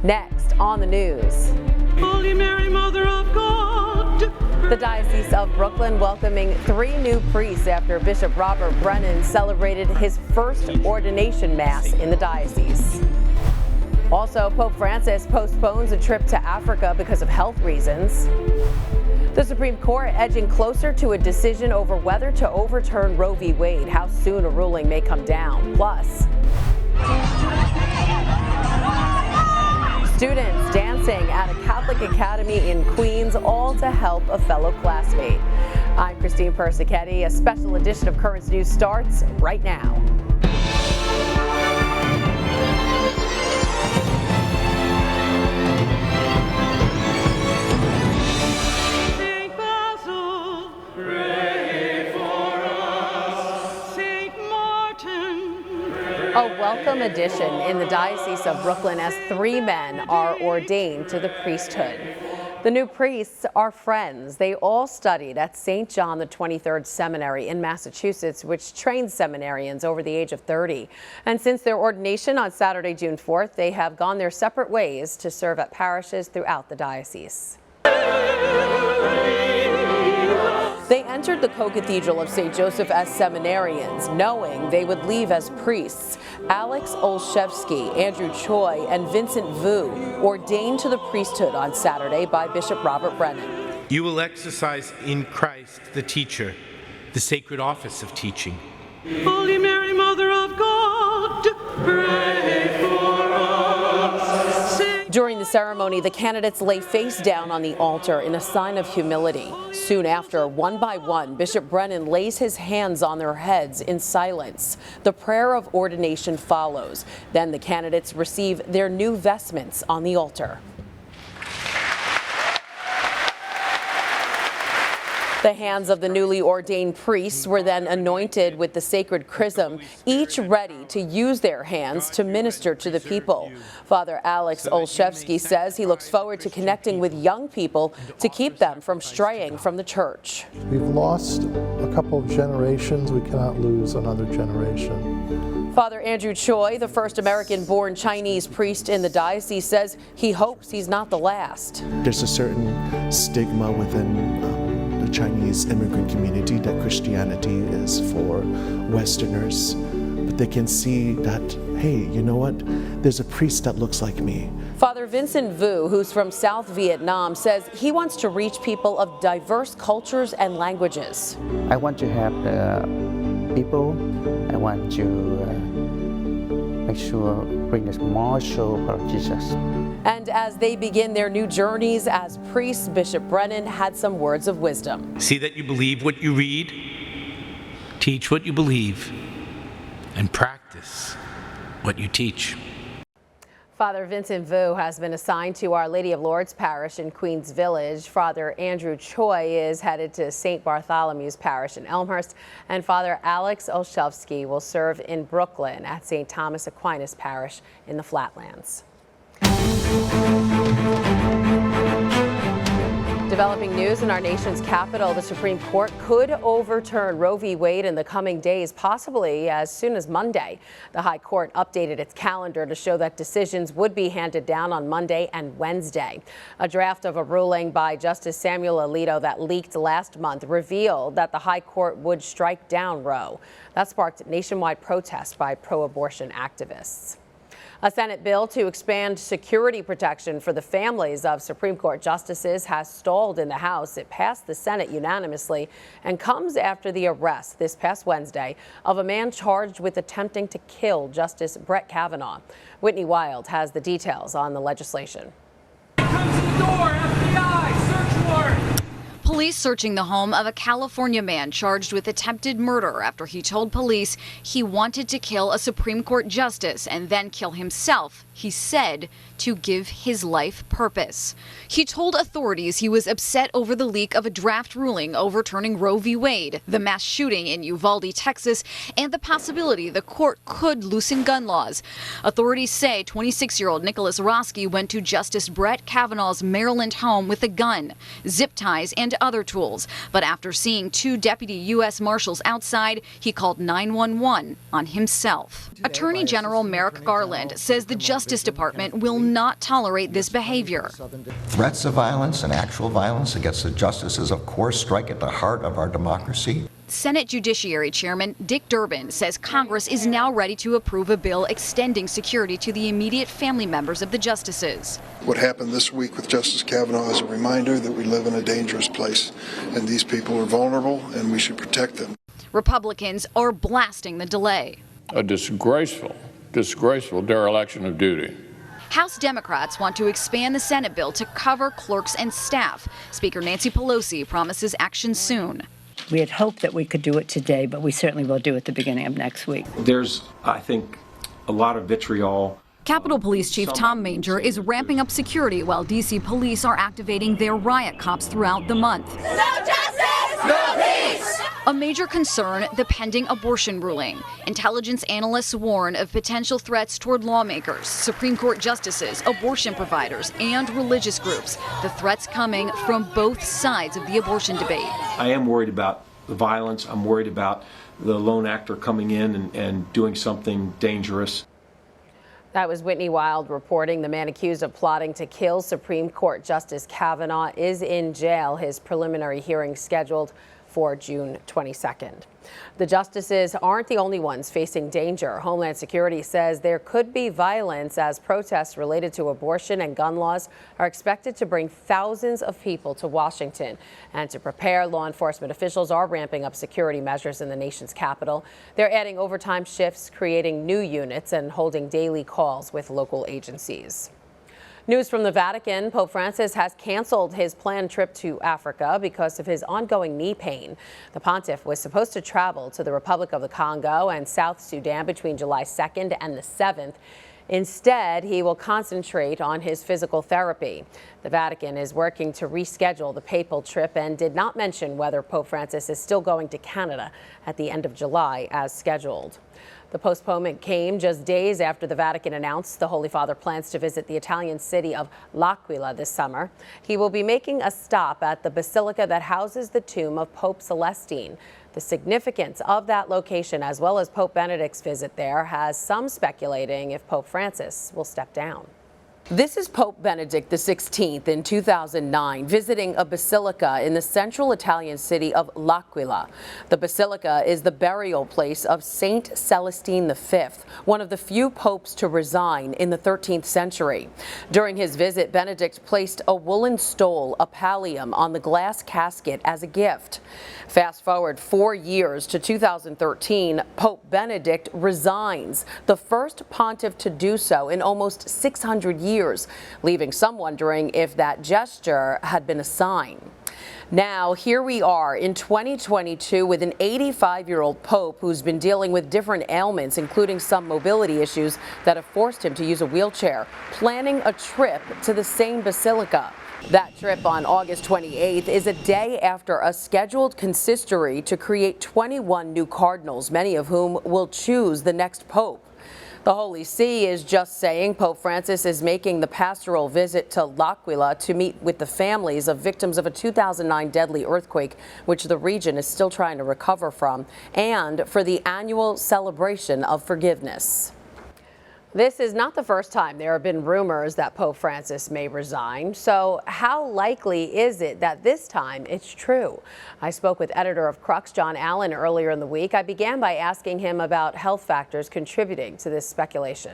Next on the news. Holy Mary, Mother of God. The Diocese of Brooklyn welcoming 3 new priests after Bishop Robert Brennan celebrated his first ordination mass in the diocese. Also, Pope Francis postpones a trip to Africa because of health reasons. The Supreme Court edging closer to a decision over whether to overturn Roe v. Wade, how soon a ruling may come down. Plus, students dancing at a Catholic academy in Queens, all to help a fellow classmate. I'm Christine Persichetti. A special edition of Currents News starts right now. A welcome addition in the Diocese of Brooklyn as 3 men are ordained to the priesthood. The new priests are friends. They all studied at St. John the 23rd Seminary in Massachusetts, which trains seminarians over the age of 30. And since their ordination on Saturday, June 4th, they have gone their separate ways to serve at parishes throughout the diocese. They entered the co-cathedral of St. Joseph as seminarians, knowing they would leave as priests. Alex Olszewski, Andrew Choi, and Vincent Vu ordained to the priesthood on Saturday by Bishop Robert Brennan. You will exercise in Christ, the teacher, the sacred office of teaching. Holy Mary, Mother of God, pray for us. During the ceremony, the candidates lay face down on the altar in a sign of humility. Soon after, one by one, Bishop Brennan lays his hands on their heads in silence. The prayer of ordination follows. Then the candidates receive their new vestments on the altar. The hands of the newly ordained priests were then anointed with the sacred chrism, each ready to use their hands to minister to the people. Father Alex Olszewski says he looks forward to connecting with young people to keep them from straying from the church. We've lost a couple of generations. We cannot lose another generation. Father Andrew Choi, the first American-born Chinese priest in the diocese, says he hopes he's not the last. There's a certain stigma within the Chinese immigrant community that Christianity is for Westerners, but they can see that, hey, you know what? There's a priest that looks like me. Father Vincent Vu, who's from South Vietnam, says he wants to reach people of diverse cultures and languages. I want to help the people. I want to make sure bring us more soul of Jesus. And as they begin their new journeys as priests, Bishop Brennan had some words of wisdom. See that you believe what you read, teach what you believe, and practice what you teach. Father Vincent Vu has been assigned to Our Lady of Lourdes Parish in Queens Village. Father Andrew Choi is headed to St. Bartholomew's Parish in Elmhurst, and Father Alex Olszewski will serve in Brooklyn at St. Thomas Aquinas Parish in the Flatlands. Developing news in our nation's capital, the Supreme Court could overturn Roe v. Wade in the coming days, possibly as soon as Monday. The High Court updated its calendar to show that decisions would be handed down on Monday and Wednesday. A draft of a ruling by Justice Samuel Alito that leaked last month revealed that the High Court would strike down Roe. That sparked nationwide protests by pro-abortion activists. A Senate bill to expand security protection for the families of Supreme Court justices has stalled in the House. It passed the Senate unanimously and comes after the arrest this past Wednesday of a man charged with attempting to kill Justice Brett Kavanaugh. Whitney Wild has the details on the legislation. Here comes the door, FBI, search warrant. Police searching the home of a California man charged with attempted murder after he told police he wanted to kill a Supreme Court justice and then kill himself, he said, to give his life purpose. He told authorities he was upset over the leak of a draft ruling overturning Roe v. Wade, the mass shooting in Uvalde, Texas, and the possibility the court could loosen gun laws. Authorities say 26-year-old Nicholas Roski went to Justice Brett Kavanaugh's Maryland home with a gun, zip ties, and other tools. But after seeing 2 deputy U.S. Marshals outside, he called 911 on himself. Attorney General Merrick Garland says the Justice Justice Department will not tolerate this behavior. Threats of violence and actual violence against the justices, of course, strike at the heart of our democracy. Senate Judiciary Chairman Dick Durbin says Congress is now ready to approve a bill extending security to the immediate family members of the justices. What happened this week with Justice Kavanaugh is a reminder that we live in a dangerous place, and these people are vulnerable, and we should protect them. Republicans are blasting the delay. A disgraceful dereliction of duty. House Democrats want to expand the Senate bill to cover clerks and staff. Speaker Nancy Pelosi promises action soon. We had hoped that we could do it today, but we certainly will do it at the beginning of next week. There's, I think, a lot of vitriol. Capitol Police Chief Tom Manger is ramping up security while D.C. police are activating their riot cops throughout the month. No justice, no peace! A major concern, the pending abortion ruling. Intelligence analysts warn of potential threats toward lawmakers, Supreme Court justices, abortion providers, and religious groups. The threats coming from both sides of the abortion debate. I am worried about the violence. I'm worried about the lone actor coming in and doing something dangerous. That was Whitney Wild reporting. The man accused of plotting to kill Supreme Court Justice Kavanaugh is in jail. His preliminary hearing scheduled for June 22nd. The justices aren't the only ones facing danger. Homeland Security says there could be violence as protests related to abortion and gun laws are expected to bring thousands of people to Washington. And to prepare, law enforcement officials are ramping up security measures in the nation's capital. They're adding overtime shifts, creating new units, and holding daily calls with local agencies. News from the Vatican. Pope Francis has canceled his planned trip to Africa because of his ongoing knee pain. The pontiff was supposed to travel to the Republic of the Congo and South Sudan between July 2nd and the 7th. Instead, he will concentrate on his physical therapy. The Vatican is working to reschedule the papal trip and did not mention whether Pope Francis is still going to Canada at the end of July as scheduled. The postponement came just days after the Vatican announced the Holy Father plans to visit the Italian city of L'Aquila this summer. He will be making a stop at the basilica that houses the tomb of Pope Celestine. The significance of that location, as well as Pope Benedict's visit there, has some speculating if Pope Francis will step down. This is Pope Benedict XVI in 2009 visiting a basilica in the central Italian city of L'Aquila. The basilica is the burial place of Saint Celestine V, one of the few popes to resign in the 13th century. During his visit, Benedict placed a woolen stole, a pallium, on the glass casket as a gift. Fast forward 4 years to 2013, Pope Benedict resigns, the first pontiff to do so in almost 600 years, leaving some wondering if that gesture had been a sign. Now, here we are in 2022 with an 85-year-old pope who's been dealing with different ailments, including some mobility issues that have forced him to use a wheelchair, planning a trip to the same basilica. That trip on August 28th is a day after a scheduled consistory to create 21 new cardinals, many of whom will choose the next pope. The Holy See is just saying Pope Francis is making the pastoral visit to L'Aquila to meet with the families of victims of a 2009 deadly earthquake, which the region is still trying to recover from, and for the annual celebration of forgiveness. This is not the first time there have been rumors that Pope Francis may resign. So how likely is it that this time it's true? I spoke with editor of Crux, John Allen, earlier in the week. I began by asking him about health factors contributing to this speculation.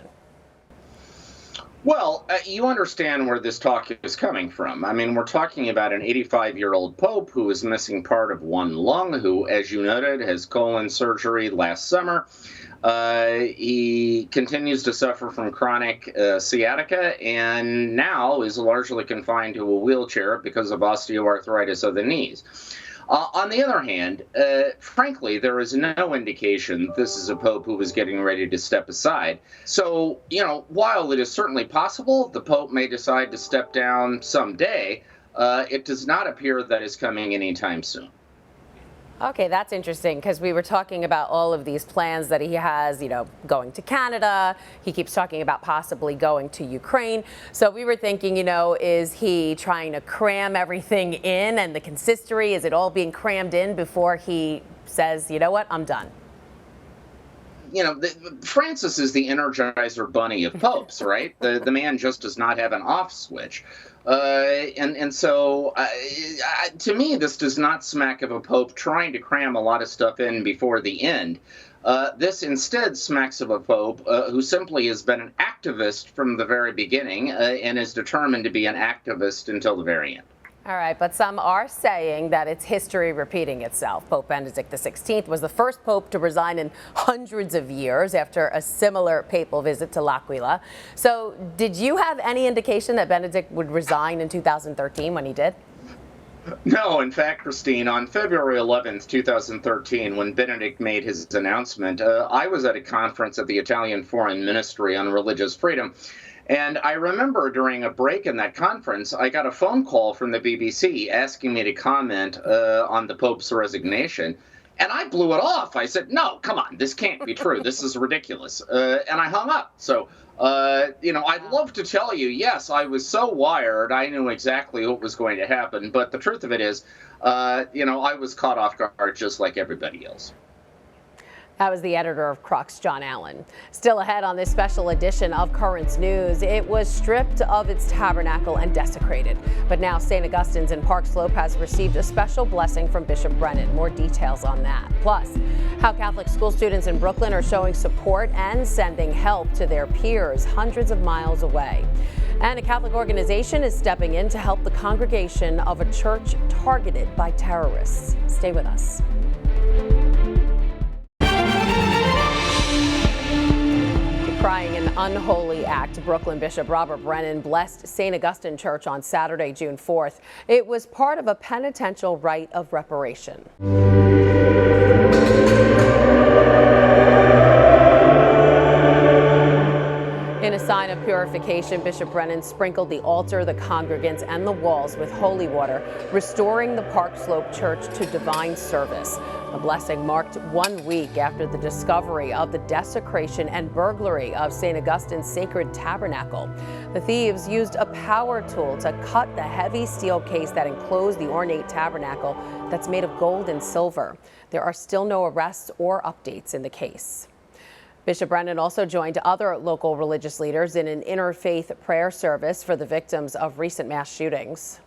Well, you understand where this talk is coming from. I mean, we're talking about an 85-year-old pope who is missing part of one lung, who, as you noted, has colon surgery last summer. He continues to suffer from chronic sciatica and now is largely confined to a wheelchair because of osteoarthritis of the knees. On the other hand, frankly, there is no indication this is a pope who is getting ready to step aside. So, while it is certainly possible the pope may decide to step down someday, it does not appear that is coming anytime soon. Okay, that's interesting because we were talking about all of these plans that he has, going to Canada. He keeps talking about possibly going to Ukraine. So we were thinking, is he trying to cram everything in and the consistory? Is it all being crammed in before he says, you know what, I'm done? Francis is the Energizer Bunny of popes, right? The man just does not have an off switch. So to me, this does not smack of a pope trying to cram a lot of stuff in before the end. This instead smacks of a pope who simply has been an activist from the very beginning and is determined to be an activist until the very end. All right, but some are saying that it's history repeating itself. Pope Benedict XVI was the first pope to resign in hundreds of years after a similar papal visit to L'Aquila. So did you have any indication that Benedict would resign in 2013 when he did? No, in fact, Christine, on February 11th, 2013, when Benedict made his announcement, I was at a conference at the Italian Foreign Ministry on religious freedom. And I remember during a break in that conference, I got a phone call from the BBC asking me to comment on the Pope's resignation. And I blew it off. I said, no, come on, this can't be true. This is ridiculous. And I hung up. So, I'd love to tell you, yes, I was so wired. I knew exactly what was going to happen. But the truth of it is, I was caught off guard just like everybody else. That was the editor of Crux, John Allen. Still ahead on this special edition of Currents News, it was stripped of its tabernacle and desecrated. But now St. Augustine's in Park Slope has received a special blessing from Bishop Brennan. More details on that. Plus, how Catholic school students in Brooklyn are showing support and sending help to their peers hundreds of miles away. And a Catholic organization is stepping in to help the congregation of a church targeted by terrorists. Stay with us. Crying an unholy act, Brooklyn Bishop Robert Brennan blessed St. Augustine Church on Saturday, June 4th. It was part of a penitential rite of reparation. In a sign of purification, Bishop Brennan sprinkled the altar, the congregants, and the walls with holy water, restoring the Park Slope Church to divine service. The blessing marked 1 week after the discovery of the desecration and burglary of St. Augustine's sacred tabernacle. The thieves used a power tool to cut the heavy steel case that enclosed the ornate tabernacle that's made of gold and silver. There are still no arrests or updates in the case. Bishop Brennan also joined other local religious leaders in an interfaith prayer service for the victims of recent mass shootings.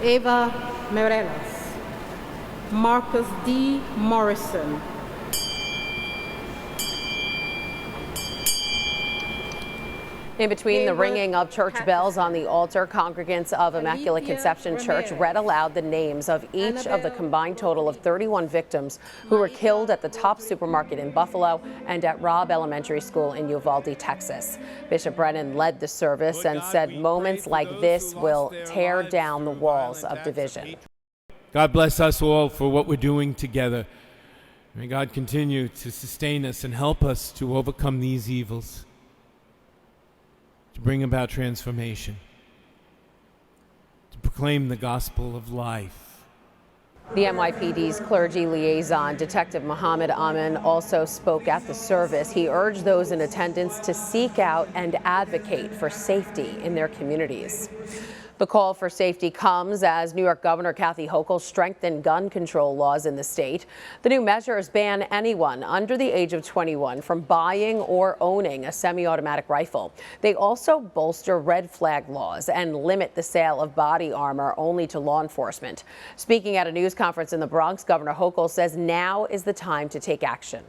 Eva Morelos, Marcus D. Morrison, In between the ringing of church bells on the altar, congregants of Immaculate Conception Church read aloud the names of each of the combined total of 31 victims who were killed at the Tops Supermarket in Buffalo and at Robb Elementary School in Uvalde, Texas. Bishop Brennan led the service and said moments like this will tear down the walls of division. God bless us all for what we're doing together. May God continue to sustain us and help us to overcome these evils, to bring about transformation, to proclaim the gospel of life. The NYPD's clergy liaison, Detective Muhammad Amin, also spoke at the service. He urged those in attendance to seek out and advocate for safety in their communities. The call for safety comes as New York Governor Kathy Hochul strengthened gun control laws in the state. The new measures ban anyone under the age of 21 from buying or owning a semi-automatic rifle. They also bolster red flag laws and limit the sale of body armor only to law enforcement. Speaking at a news conference in the Bronx, Governor Hochul says now is the time to take action.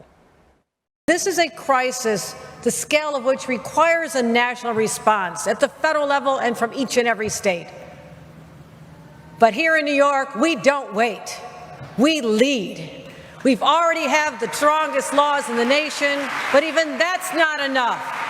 This is a crisis, the scale of which requires a national response at the federal level and from each and every state. But here in New York, we don't wait. We lead. We've already have the strongest laws in the nation, but even that's not enough.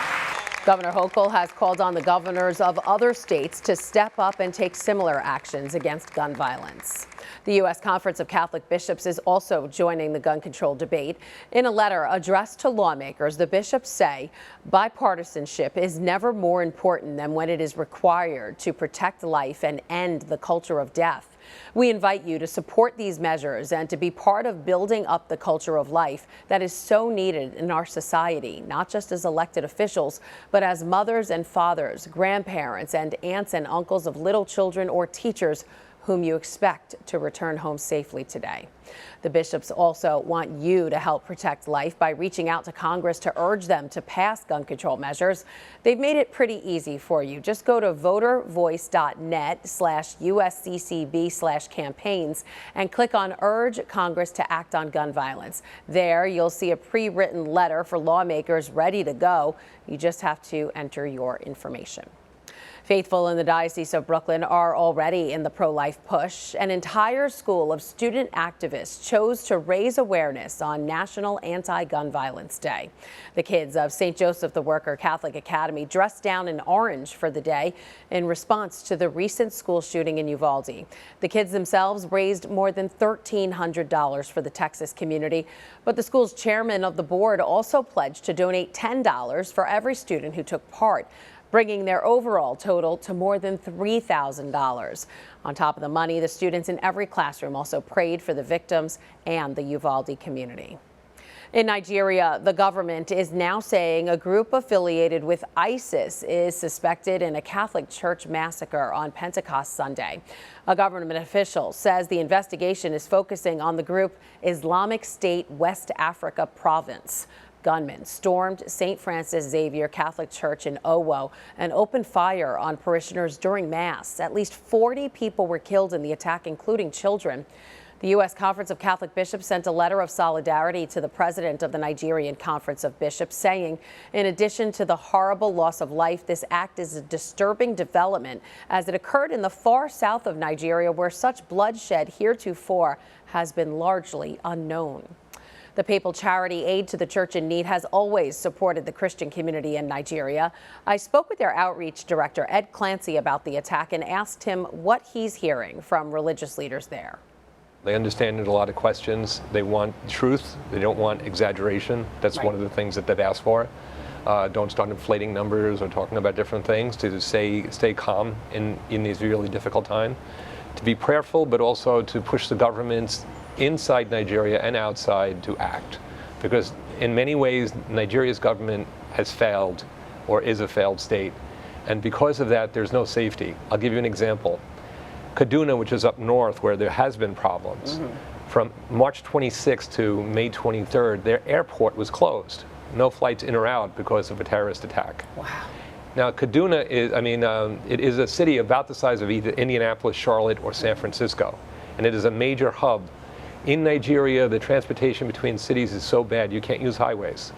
Governor Hochul has called on the governors of other states to step up and take similar actions against gun violence. The U.S. Conference of Catholic Bishops is also joining the gun control debate. In a letter addressed to lawmakers, the bishops say bipartisanship is never more important than when it is required to protect life and end the culture of death. We invite you to support these measures and to be part of building up the culture of life that is so needed in our society, not just as elected officials, but as mothers and fathers, grandparents, and aunts and uncles of little children or teachers whom you expect to return home safely today. The bishops also want you to help protect life by reaching out to Congress to urge them to pass gun control measures. They've made it pretty easy for you. Just go to votervoice.net/USCCB/campaigns and click on Urge Congress to Act on Gun Violence. There, you'll see a pre-written letter for lawmakers ready to go. You just have to enter your information. Faithful in the Diocese of Brooklyn are already in the pro-life push. An entire school of student activists chose to raise awareness on National Anti-Gun Violence Day. The kids of St. Joseph the Worker Catholic Academy dressed down in orange for the day in response to the recent school shooting in Uvalde. The kids themselves raised more than $1,300 for the Texas community, but the school's chairman of the board also pledged to donate $10 for every student who took part, bringing their overall total to more than $3,000. On top of the money, the students in every classroom also prayed for the victims and the Uvalde community. In Nigeria, the government is now saying a group affiliated with ISIS is suspected in a Catholic church massacre on Pentecost Sunday. A government official says the investigation is focusing on the group Islamic State West Africa Province. Gunmen stormed St. Francis Xavier Catholic Church in Owo and opened fire on parishioners during Mass. At least 40 people were killed in the attack, including children. The U.S. Conference of Catholic Bishops sent a letter of solidarity to the president of the Nigerian Conference of Bishops, saying, in addition to the horrible loss of life, this act is a disturbing development as it occurred in the far south of Nigeria, where such bloodshed heretofore has been largely unknown. The papal charity Aid to the Church in Need has always supported the Christian community in Nigeria. I spoke with their outreach director, Ed Clancy, about the attack and asked him what he's hearing from religious leaders there. They understand there's a lot of questions. They want truth. They don't want exaggeration. That's one of the things that they've asked for. Don't start inflating numbers or talking about different things, to stay calm in these really difficult times. To be prayerful, but also to push the governments inside Nigeria and outside to act. Because in many ways, Nigeria's government has failed or is a failed state. And because of that, there's no safety. I'll give you an example. Kaduna, which is up north where there has been problems, from March 26th to May 23rd, their airport was closed. No flights in or out because of a terrorist attack. Wow. Now, Kaduna is, it is a city about the size of either Indianapolis, Charlotte, or San Francisco. And it is a major hub. In Nigeria, the transportation between cities is so bad you can't use highways.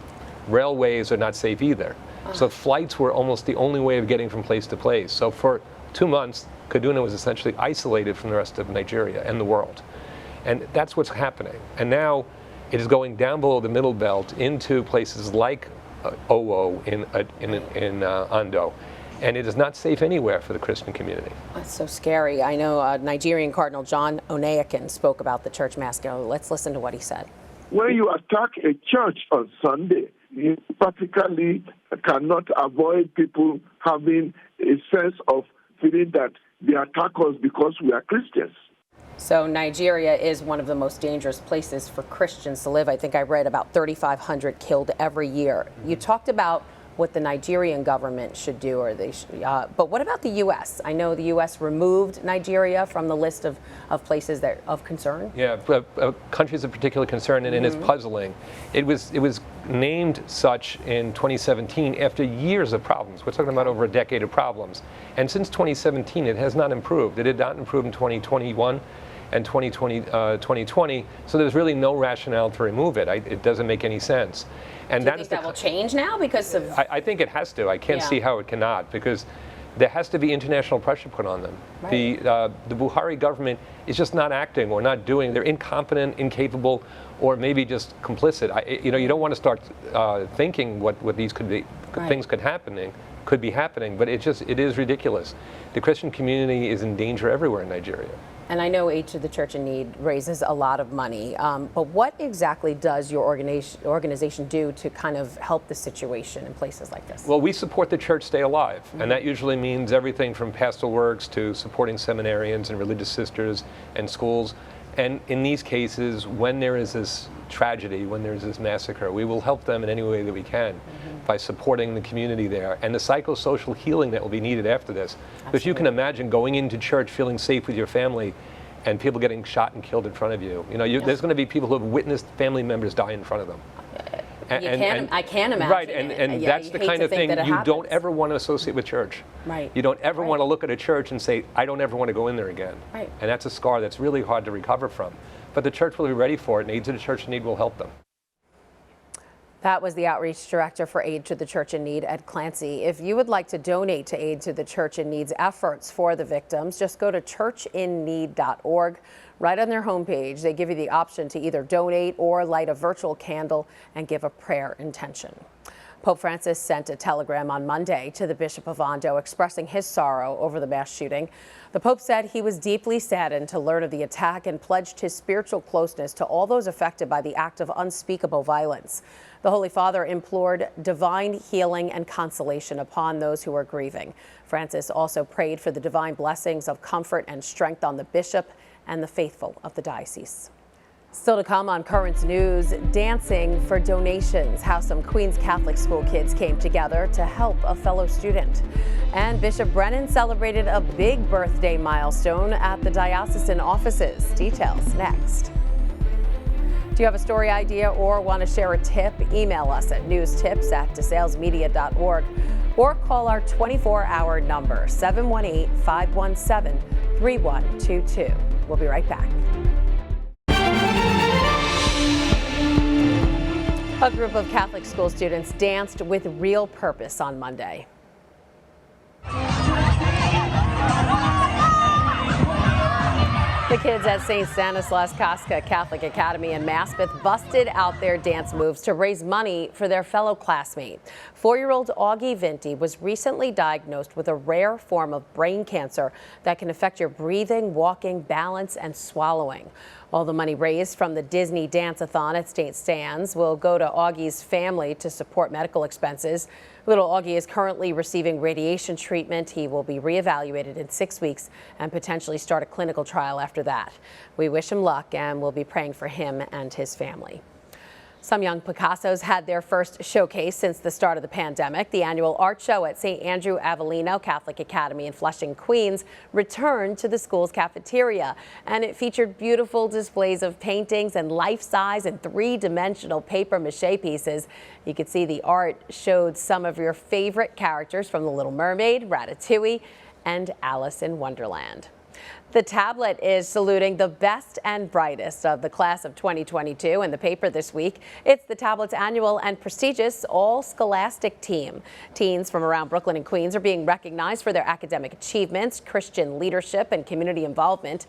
Railways are not safe either. So flights were almost the only way of getting from place to place. So for 2 months, Kaduna was essentially isolated from the rest of Nigeria and the world. And that's what's happening. And now it is going down below the middle belt into places like Owo in Ondo. And it is not safe anywhere for the Christian community. That's so scary. I know Nigerian Cardinal John Onayakin spoke about the church massacre. Let's listen to what he said. When you attack a church on Sunday, you practically cannot avoid people having a sense of feeling that they attack us because we are Christians. So Nigeria is one of the most dangerous places for Christians to live. I think I read about 3,500 killed every year. You talked about what the Nigerian government should do, or but what about the U.S.? I know the U.S. removed Nigeria from the list of places that of concern. Yeah, countries of particular concern, and it's puzzling. It was named such in 2017 after years of problems. We're talking about over a decade of problems, and since 2017, it has not improved. It did not improve in 2021. And 2020, so there's really no rationale to remove it. It doesn't make any sense. And do you think that will change now because of? I think it has to. I can't see how it cannot, because there has to be international pressure put on them. Right. The Buhari government is just not acting or not doing. They're incompetent, incapable, or maybe just complicit. You don't want to start thinking what these could be, things could be happening, but it is ridiculous. The Christian community is in danger everywhere in Nigeria. And I know Aid to the Church in Need raises a lot of money, but what exactly does your organization do to kind of help the situation in places like this? Well, we support the church stay alive, and that usually means everything from pastoral works to supporting seminarians and religious sisters and schools. And in these cases, when there is this tragedy when there's this massacre. We will help them in any way that we can by supporting the community there and the psychosocial healing that will be needed after this. Because you can imagine going into church feeling safe with your family and people getting shot and killed in front of you. You know, there's going to be people who have witnessed family members die in front of them. I can't imagine. Right, and that's the kind of thing you don't ever want to associate with church. Right. You don't ever want to look at a church and say, I don't ever want to go in there again. Right. And that's a scar that's really hard to recover from. But the church will be ready for it, and Aid to the Church in Need will help them. That was the Outreach Director for Aid to the Church in Need, Ed Clancy. If you would like to donate to Aid to the Church in Need's efforts for the victims, just go to churchinneed.org. Right on their homepage, they give you the option to either donate or light a virtual candle and give a prayer intention. Pope Francis sent a telegram on Monday to the Bishop of Ondo expressing his sorrow over the mass shooting. The Pope said he was deeply saddened to learn of the attack and pledged his spiritual closeness to all those affected by the act of unspeakable violence. The Holy Father implored divine healing and consolation upon those who are grieving. Francis also prayed for the divine blessings of comfort and strength on the bishop and the faithful of the diocese. Still to come on Currents News, dancing for donations, how some Queens Catholic school kids came together to help a fellow student. And Bishop Brennan celebrated a big birthday milestone at the diocesan offices. Details next. Do you have a story idea or want to share a tip? Email us at newstips@desalesmedia.org or call our 24-hour number, 718-517-3122. We'll be right back. A group of Catholic school students danced with real purpose on Monday. The kids at St. Stanislaus Kostka Catholic Academy in Maspeth busted out their dance moves to raise money for their fellow classmate. 4-year-old Augie Vinty was recently diagnosed with a rare form of brain cancer that can affect your breathing, walking, balance, and swallowing. All the money raised from the Disney Dance-a-thon at St. Stan's will go to Augie's family to support medical expenses. Little Augie is currently receiving radiation treatment. He will be reevaluated in 6 weeks and potentially start a clinical trial after that. We wish him luck and we'll be praying for him and his family. Some young Picassos had their first showcase since the start of the pandemic. The annual art show at St. Andrew Avellino Catholic Academy in Flushing, Queens returned to the school's cafeteria, and it featured beautiful displays of paintings and life-size and three-dimensional paper mache pieces. You could see the art showed some of your favorite characters from The Little Mermaid, Ratatouille, and Alice in Wonderland. The tablet is saluting the best and brightest of the class of 2022 in the paper this week. It's the tablet's annual and prestigious all-scholastic team. Teens from around Brooklyn and Queens are being recognized for their academic achievements, Christian leadership, and community involvement.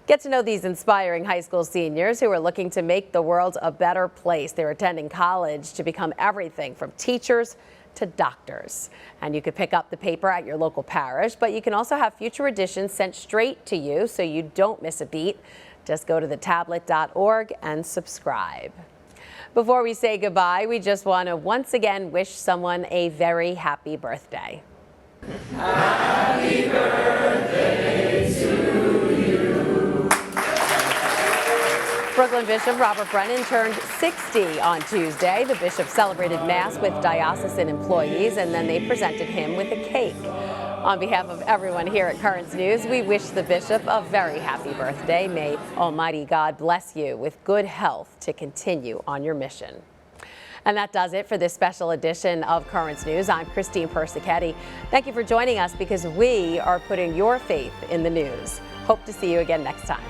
Get to know these inspiring high school seniors who are looking to make the world a better place. They're attending college to become everything from teachers to doctors. And you could pick up the paper at your local parish, but you can also have future editions sent straight to you so you don't miss a beat. Just go to thetablet.org and subscribe. Before we say goodbye, we just want to once again wish someone a very happy birthday. Happy birthday to you. Brooklyn Bishop Robert Brennan turned 60 on Tuesday. The bishop celebrated Mass with diocesan employees, and then they presented him with a cake. On behalf of everyone here at Currents News, we wish the bishop a very happy birthday. May Almighty God bless you with good health to continue on your mission. And that does it for this special edition of Currents News. I'm Christine Persichetti. Thank you for joining us because we are putting your faith in the news. Hope to see you again next time.